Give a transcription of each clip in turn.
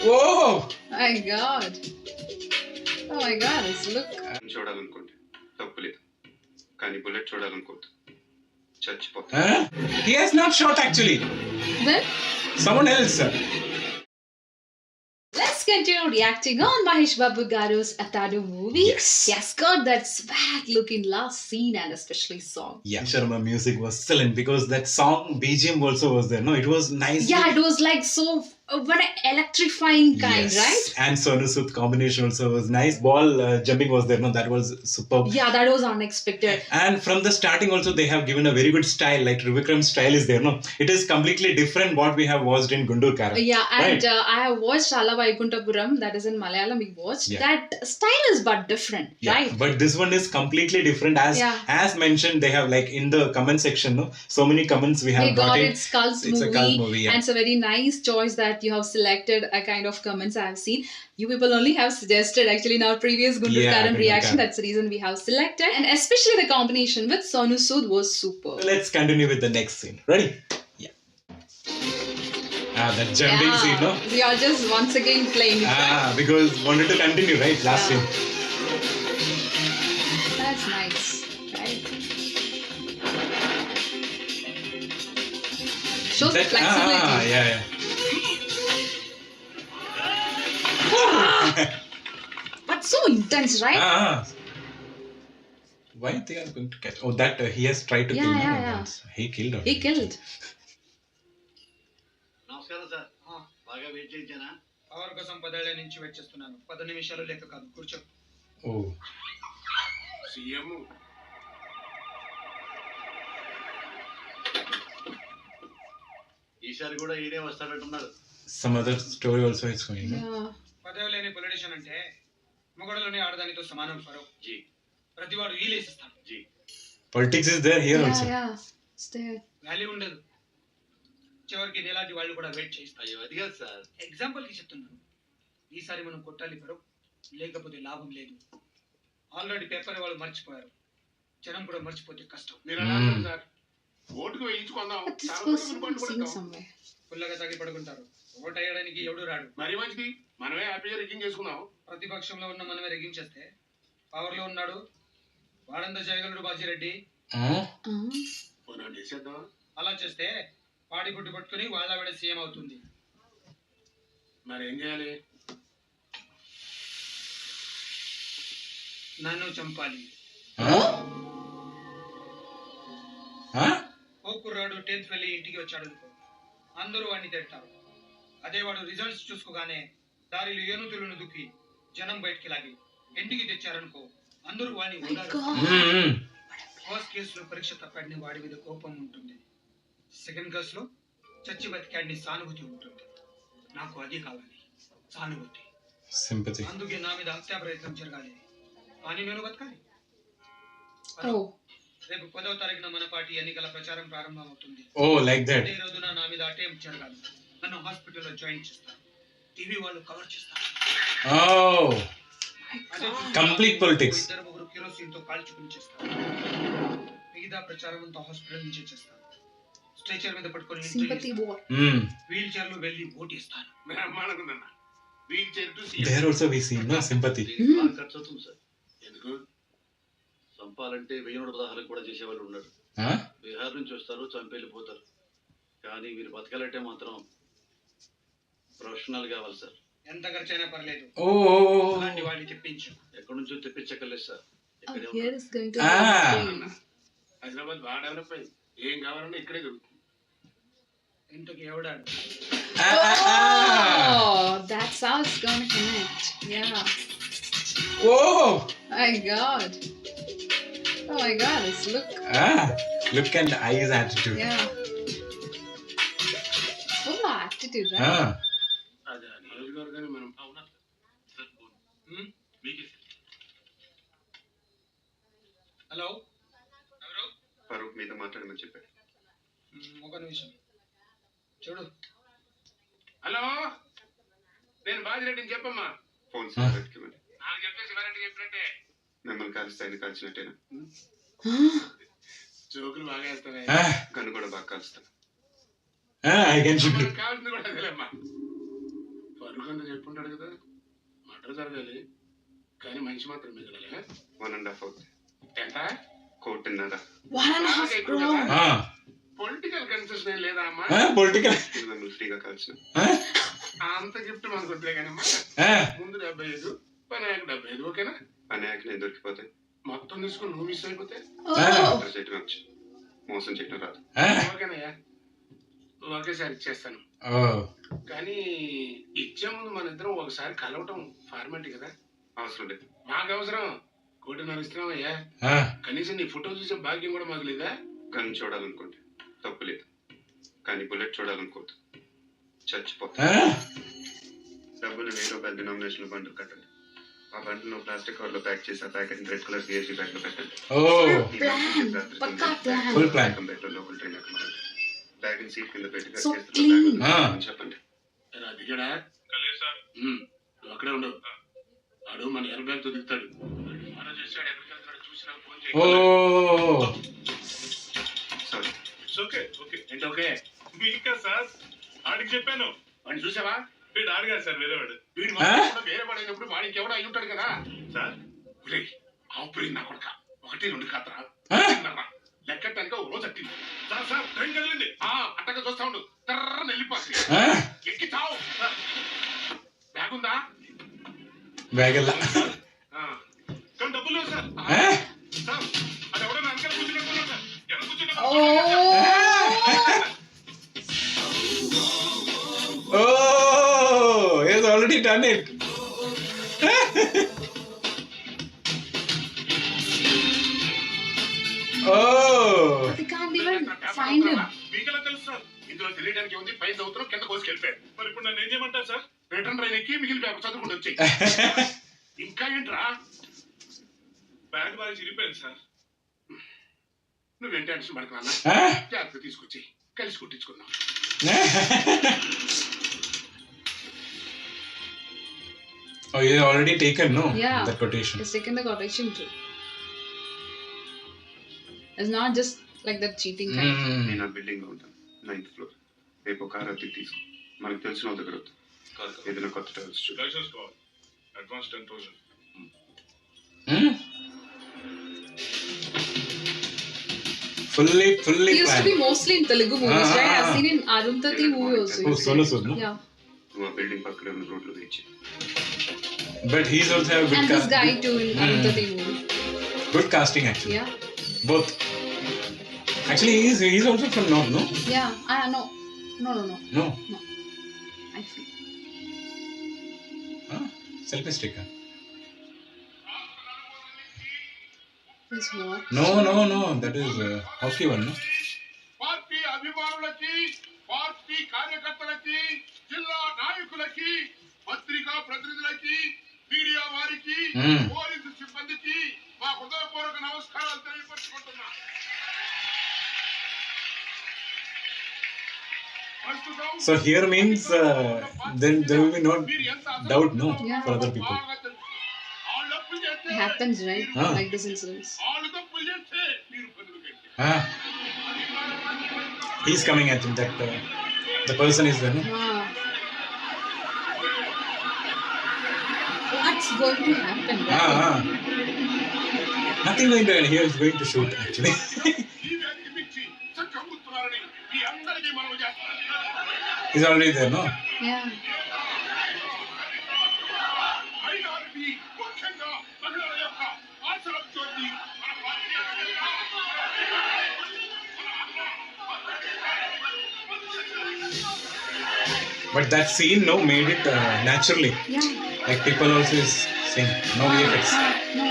Oh My God. Oh my God, let's look. చూడాలనుకోండి తప్పులేదు కానీ bullet చూడాలనుకోవద్దు చచ్చిపోతా. He has not shot actually. Then Someone else. let's continue reacting on Mahesh Babu Garu's Athadu movie. Yes. He has got that swag look in last scene and especially song. Yeah, Sharma music was excellent because that song BGM also was there. No, it was nice. Yeah, it was like so what an electrifying kind, Yes. right? And sonu sood combination also was nice. Ball jumping was there. No, that was superb. Yeah, that was unexpected. And from the starting also they have given a very good style. Like Trivikram style is there. No, it is completely different what we have watched in Gundur Kara. Yeah, and Right. I have watched Ala Vaikuntapuram, that is in Malayalam we watched. Yeah. That style is but different, Yeah, right? but this one is completely different. As mentioned, they have like in the comment section, no, so many comments we have We got gotten. it, Skulls It's movie, a cult movie, yeah. and it's a very nice choice that you have selected. A kind of comments I have seen. You people only have suggested actually in our previous Gundur Yeah, Karan Gundur reaction. Karan. That's the reason we have selected, and especially the combination with Sonu Sood was super. Let's continue with the next scene. Ready? Yeah. That jumping scene, no? We are just once again playing it. Because wanted to continue, right? Last Yeah. scene. That's nice, right? Shows That, flexibility. yeah. But so intense, right? Why they are going to catch? Oh, that he has tried to Yeah, kill. yeah, No, yeah. once. He killed her. He killed. నమస్కారం sir బాగా wait చేయించానా power కోసం 10 ఏళ్ల నుంచి wait చేస్తున్నాను 10 నిమిషాలు లెక్క కాదు కూర్చో Oh. సీఎం ఈసారి కూడా ఈడే వస్తాడంటున్నాడు Some other story also is going. No? Yeah. పదవి లేని పొలిటీషియన్ అంటే మొగడలోని ఆడదానితో సమానం ఫరూక్ జీ ప్రతివాడు ఈలేసిస్తాడు జీ Politics is there here also. Yeah. Stay. Value ఉండదు చివరికి ఇలాంటి వాళ్ళు కూడా వెయిట్ చేస్తారు అయ్యో అది కాదు సార్ ఎగ్జాంపుల్ కి చెప్తున్నాను ఈసారి మనం కొట్టాలి ఫరూక్ లేకపోతే లాభం లేదు ఆల్రెడీ పేపర్ వాళ్ళు మర్చిపోయారు జనం కూడా మర్చిపోతే కష్టం మీరు అన్నారు సార్ ఓటుకు వేయించుకుందాం But this was seen somewhere. పుల్లగా తాగి పడుకుంటారు ఓట్ అయ్యడానికి ఎవడు రాడు మరీ మంచిది మనమే హ్యాపీగా రిగ్గింగ్ చేసుకుందాం ప్రతిపక్షంలో ఉన్న మనమే రెగించేస్తే పవర్ లో ఉన్నాడు వాడంతా చేయగలడు బాజిరెడ్డి పోనా చేసేద్దాం అలా చేస్తే పాడి గుడ్డు పట్టుకుని వాళ్ళ విడ సీఎం అవుతుంది మరి ఏం చేయాలి నన్ను చంపాలి ఓ కుర్రాడు 10th వెళ్ళి ఇంటికి వచ్చాడు అనుకో అందరూ వాడిని తిడతారు అదే వాడు రిజల్ట్స్ చూసుకోగానే దారిలో ఏనుగులను దుక్కి జనం బయటికి లాగి ఇంటికి తెచ్చారనుకో అందరూ వాడిని ఫస్ట్ కేసులో పరీక్ష తప్పాడిని వాడి మీద కోపం ఉంటుంది సెకండ్ కేసులో చచ్చి బతికాడిని సానుభూతి ఉంటుంది నాకు అది కావాలి సానుభూతి Sympathy. అందుకే నా మీద హత్యా ప్రయత్నం జరగాలి కానీ నేను బతకాలి Oh. రేపు 10వ తారీఖున మన పార్టీ ఎన్నికల ప్రచారం ప్రారంభమవుతుంది Oh, like that. అదే రోజున నా మీద అటెంప్ట్ జరగాలి నన్ను హాస్పిటల్లో జాయిన్ చేస్తారు టీవీ వాళ్ళు కవర్ చేస్తారు Oh. అదే Complete politics. ఇద్దరు ముగ్గురు కిరోసిన్ తో కాల్చుకుని చేస్తారు మిగతా ప్రచారం అంతా హాస్పిటల్ నుంచే చేస్తారు స్ట్రెచర్ మీద పట్టుకొని Sympathy war. వీల్ చైర్ లో వెళ్ళి ఓటేస్తాను బ్రహ్మాండంగా wheelchair to There also we see no sympathy. ఖర్చు అవుతుంది సార్ ఎందుకు చంపాలంటే 1016 కూడా చేసేవాళ్ళు ఉన్నారు బీహార్ నుంచి వస్తారు చంపేళ్ళిపోతారు కానీ మీరు బతకాలంటే మాత్రం ప్రొఫెషనల్ కావాలి సార్ ఎంత ఖర్చైనా పర్లేదు Oh. అలాంటి వాడిని తెప్పించు ఎక్కడి నుంచో తెప్పించక్కర్లేదు సార్ Oh, ఇక్కడే here ఉంటారు. is going to be a scene. Hyderabad బాగా డెవలప్ అయింది ఏం కావాలన్నా ఇక్కడే దొరుకుతుంది ఇంతకు ఎవడాడు Oh, that's how it's gonna connect. Yeah. Oh. My God. Oh my God, let's look. Look at the eyes attitude. Yeah. Full of attitude, right? అదే నియోజకవర్గాన్ని మనం అవునా సార్ మీకే హలో ఎవరు ఫరూక్ మీతో మాట్లాడమని చెప్పాడు. ఒక నిమిషం చూడు హలో నేను బాజిరెడ్డిని చెప్పమ్మా ఫోన్ శివారెడ్డికి ఇవ్వండి. నాకు చెప్తే శివారెడ్డి చెప్పినట్టే మిమ్మల్ని కలిస్తే ఆయన కాల్చినట్టేనా? జోకులు బాగా వేస్తావే గన్ను కూడా బాగా కాల్స్తాను. I can shoot. కావాల్సింది కూడా అదేలేమ్మా ఫరూక్ అంతా చెప్పి చెప్పుంటాడు కదా, మర్డర్ జరగాలి కానీ మనిషి మాత్రం మిగలాలి. 1.5 అవుతుంది. ఎంత? 1.5 1.5 crore. పొలిటికల్ కన్సెషన్ ఏం లేదా అమ్మా? పొలిటికల్ మిమ్మల్ని ఫ్రీగా కలిసిన అంత గిఫ్ట్ మనకు వద్దులే కానమ్మా. ముందు 75, పని అయ్యాక 75, ఓకేనా? పని అయ్యాక నేను దొరికిపోతే మొత్తం తీసుకుని నువ్వు మిస్ అయిపోతే మోసం చేయటం వచ్చు, మోసం చేయటం రాదు. ఓకేనయ్యా, ఒకేసారి ఇచ్చేస్తాను. కానీ ఇచ్చే ముందు మన ఇద్దరం ఒకసారి కలవటం ఫార్మాలిటీ కదా. అవసరం లేదు. మాకు అవసరం. 1.5 ఇస్తున్నామయ్యా, కనీసం నీ ఫోటో చూసే భాగ్యం కూడా మాకు లేదా? గన్ చూడాలనుకోండి తప్పు లేదు, కానీ బుల్లెట్ చూడాలనుకోవద్దు, చచ్చిపోతా. డబ్బులు ₹1000 డినామినేషన్ బండ్లు కట్టండి. ఆ బండ్లను ప్లాస్టిక్ కవర్ లో ప్యాక్ చేసి ఆ ప్యాకెట్ రెడ్ కలర్ గేజీ బ్యాగ్ లో పెట్టండి. లోకల్ ట్రైన్ ఎక్కమండి. బ్యాగ్ సీట్ కింద పెట్టి చెప్పండి. దిగాడా? నువ్వు అక్కడే ఉండవు. వాడు మన ఎయిర్ బ్యాగ్ తో దిగుతాడు. చేశాడు, ఎక్కడికి వెళ్తాడు చూసి నాకు ఫోన్ చేయి. సారీ. ఓకే ఓకే ఏంటి ఓకే? మీకా సార్ ఆడికి చెప్పాను. వాడిని చూసావా? వీడు ఆడిగా సార్ వేరేవాడు. వీడు వేరే వాడైనప్పుడు వాడికి ఎవడో అయి ఉంటాడు కదా సార్. ఆపరేట్ నా కొడక 1, 2 కాతరా లెక్కటానిక ఓ రోజు అట్టింది. సార్ సార్ ట్రైన్ కదిలింది. అట్టగా చూస్తా ఉండు. తర్రని వెళ్ళిపోతుంది. ఎక్కి చావు. బ్యాగ్ ఉందా? బ్యాగ్ కానీ డబ్బులు లేవు సార్. సార్ అది ఎవడో నా వెనకాల కూర్చున్నట్టున్నాడు సార్. ఎవరు కూర్చున్నా Oh, he has already done it. Oh. They can't even find him. మీకెలా తెలుసు సార్? ఇందులో తెలియడానికి ఉంది. పైన చదువుతున్నాం, కింద కోసుకు వెళ్ళిపోయాడు. మరి ఇప్పుడు నన్ను ఏం చేయమంటారు సార్? రిటర్న్ ట్రైన్ ఎక్కి మిగిలిన పేపర్ చదువుకుంటూ వచ్చాయి. ఇంకా ఏంట్రా? బ్యాగ్ బాగా చిరిగిపోయింది సార్. నువ్వేం టెన్షన్ పడకనా? జాగ్రత్తగా తీసుకొచ్చి కలిసి కుట్టించుకుందాం. Oh, you have already taken, no? Yeah. That quotation. He's taken the quotation too. It's not just like that cheating kind. నేను ఆ బిల్డింగ్ లో ఉంటాను, 9th floor. రేపు కార్ అద్దెకి తీసుకో, మనకు తెలిసిన దగ్గర ఏదైనా కొత్త ట్రావెల్స్ చూడు. లైసెన్స్ కావాలి, advance 10,000. Fully He used to be planned. mostly in Telugu movies, right? I've seen in Arundhati movie also. Oh, sonu sood, no? Yeah. నువ్వు ఆ బిల్డింగ్ పక్కనే ఉన్న రోడ్లో వేచి. But he's also have good And this guy casting. too in Arundhati movie. Good casting actually. Yeah. Both. Actually, he's also from North, no? Yeah. No. No. No. I feel. Selfie sticker. This what? No. That is hockey one, no? Party అభిమానులకి, party కార్యకర్తలకి, జిల్లా నాయకులకి, పత్రికా ప్రతినిధులకి, media వారికి, police సిబ్బందికి మా హృదయపూర్వక నమస్కారాలు తెలియపరుచుకుంటున్నా. So here means then there will be no doubt, no, for other people. It happens, right? Like this incidents. He's coming. I think that the person is there, no? What's going to happen? Right? Nothing going to. He is going to shoot actually. He's already there, no? Yeah. But that scene, no, made it naturally. Yeah. Like people also is saying, no VFX. No.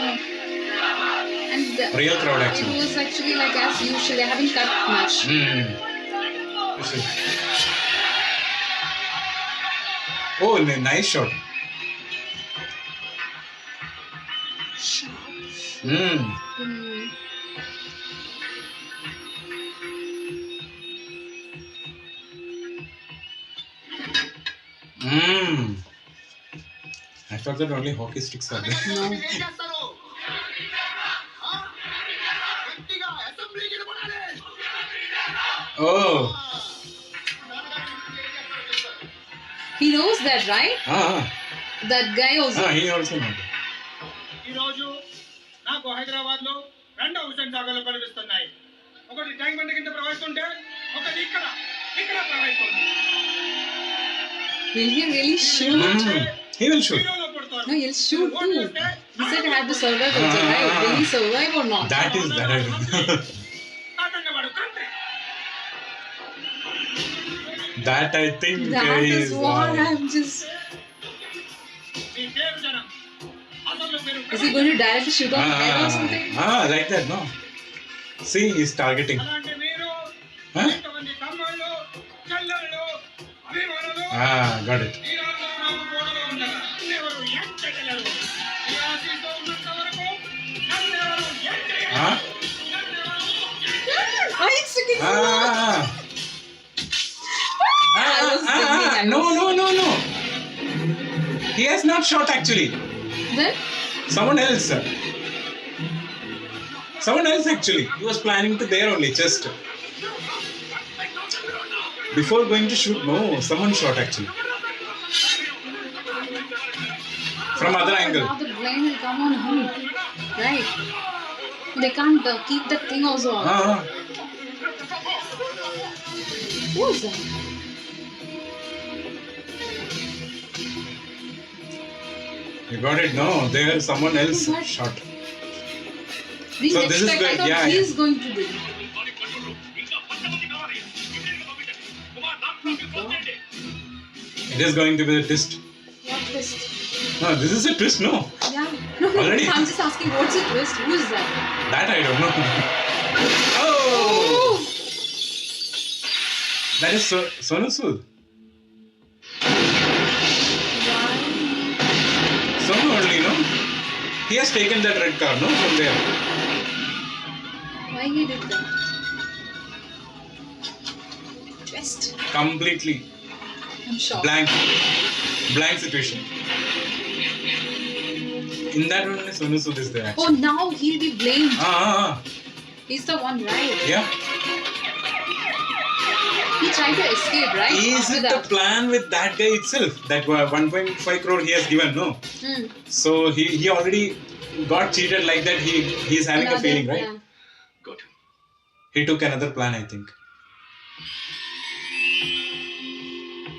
And Real crowd actually. It was actually like as usual. They haven't cut much. Oh, nice shot. I thought that only hockey sticks are there. No. Oh. He knows that, right? Ah, That guy also. he also knows. ఈ రోజు నాకు హైదరాబాద్ లో 2 హుస్సేన్ సాగర్లు కనిపిస్తున్నాయి. ఒకటి tank bund కింద ప్రవహిస్తుంటే ఒకటి ఇక్కడ ప్రవహిస్తుంది. Will he really shoot? He will shoot. హీరోలో పుడతారు. No, he'll shoot too. He said he had to survive also, right? Will he survive or not? That I don't know. అతన్ని వాడు country. That I think That is what I'm just. మీ పేరు జనం. అసలు మీరు Is he going to directly shoot on the head or something? Like that, no. See, he's targeting. అలాంటి మీరు Huh? ఎంతమంది తమ్ముళ్ళు చెల్లెళ్ళు అభిమానులు Got it. ఈ రోజు నాకు గోడలో ఉండగా ఎవరు ఏం చేయలేరు. ఈ ఆశీస్సు ఉన్నంత వరకు నన్నెవరు ఏం చేయలేరు. Huh? Oh, it's sticking so long. I was thinking, No. He has not shot actually. Then? Someone else. Someone else actually. He was planning to there only, just. Before going to shoot, no, someone shot actually. From other angle. Now the blame will come on him. Right. They can't keep that thing also on. Who is that? You got it? No, there someone else What? shot. Didn't So this is expect. I good, thought yeah, he's going to do. It is going to be the twist. What twist? No, this is a twist, no. Yeah. No, Already? I'm just asking what's the twist? Who is that? That I don't know. Oh! Oh! That is Sonu Sood. Sonu only, no? He has taken that red car, no? From there. Why he did that? Twist. Completely I'm shocked. blank situation. In that only Sonu Sood is there. Oh, now he'll be blamed. He's He's the one, right? Yeah. He tried to escape, right? Is After it the that. plan with that guy itself? That 1.5 crore he has given, no? Hmm. So he already got cheated like that. He's having a feeling, right? Yeah. Got him. He took another plan, I think,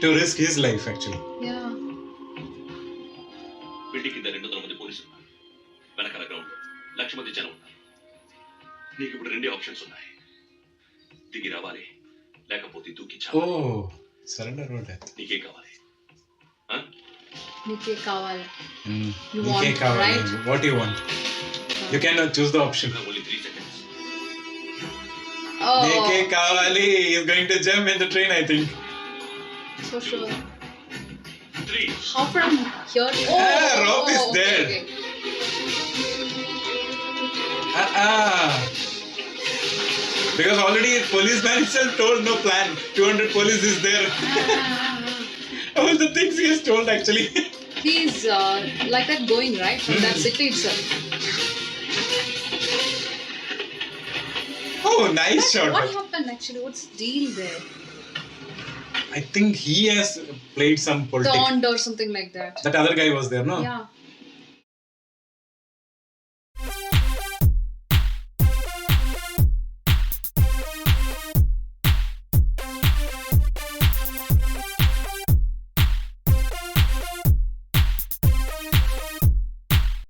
to risk his life actually. Yeah. Building కింద 200 మంది పోలీసులు ఉన్నారు. వెనకాల ground లో 1,00,000 మంది జనం ఉన్నారు. నీకు ఇప్పుడు 2 ఆప్షన్స్ ఉన్నాయి. దిగి రావాలి, లేకపోతే దూకి చావాలి. Oh, surrender or death. నీకేం కావాలి? Nike Kawal. You Nike want, Kawal, right? What do you want? You can choose the option. Only 3 seconds. Oh. Nike Kawali is going to jump in the train, I think. For sure. 3. How from here? Rope is okay, there. okay. Because already policeman itself told no plan. 200 police is there. All the things he has told actually. He's like that going right from that city itself. Oh, nice shot. What happened actually? What's the deal there? I think he has played some politics. Taunt or something like that. That other guy was there, no? Yeah.